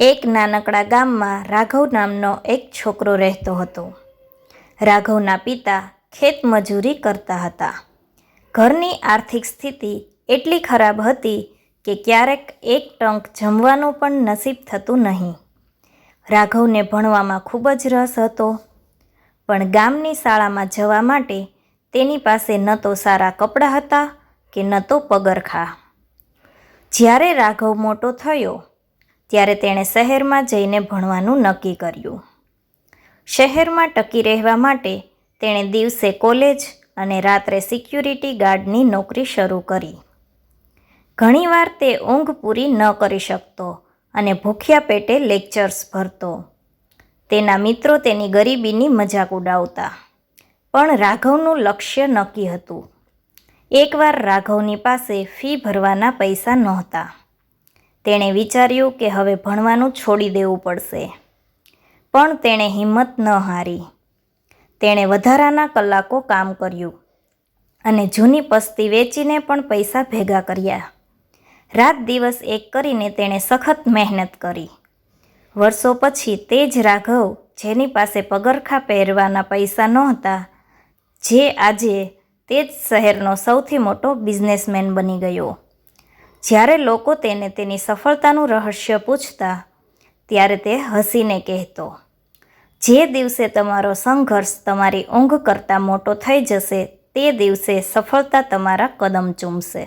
એક નાનકડા ગામમાં રાઘવ નામનો એક છોકરો રહેતો હતો. રાઘવના પિતા ખેતમજૂરી કરતા હતા. ઘરની આર્થિક સ્થિતિ એટલી ખરાબ હતી કે ક્યારેક એક ટંક જમવાનું પણ નસીબ થતું નહીં. રાઘવને ભણવામાં ખૂબ જ રસ હતો, પણ ગામની શાળામાં જવા માટે તેની પાસે ન તો સારા કપડાં હતા કે ન તો પગરખાં. જ્યારે રાઘવ મોટો થયો ત્યારે તેણે શહેરમાં જઈને ભણવાનું નક્કી કર્યું. શહેરમાં ટકી રહેવા માટે તેણે દિવસે કોલેજ અને રાત્રે સિક્યુરિટી ગાર્ડની નોકરી શરૂ કરી. ઘણીવાર તે ઊંઘ પૂરી ન કરી શકતો અને ભૂખ્યા પેટે લેક્ચર્સ ભરતો. તેના મિત્રો તેની ગરીબીની મજાક ઉડાવતા, પણ રાઘવનું લક્ષ્ય નક્કી હતું. એકવાર રાઘવની પાસે ફી ભરવાના પૈસા નહોતા. તેણે વિચાર્યું કે હવે ભણવાનું છોડી દેવું પડશે, પણ તેણે હિંમત ન હારી. તેણે વધારાના કલાકો કામ કર્યું અને જૂની પસ્તી વેચીને પણ પૈસા ભેગા કર્યા. રાત દિવસ એક કરીને તેણે સખત મહેનત કરી. વર્ષો પછી તે જ રાઘવ, જેની પાસે પગરખાં પહેરવાના પૈસા નહોતા, જે આજે તે જ શહેરનો સૌથી મોટો બિઝનેસમેન બની ગયો. જ્યારે લોકો તેને તેની સફળતાનું રહસ્ય પૂછતા, ત્યારે તે હસીને કહેતો, જે દિવસે તમારો સંઘર્ષ તમારી ઊંઘ કરતાં મોટો થઈ જશે, તે દિવસે સફળતા તમારા કદમ ચૂમશે.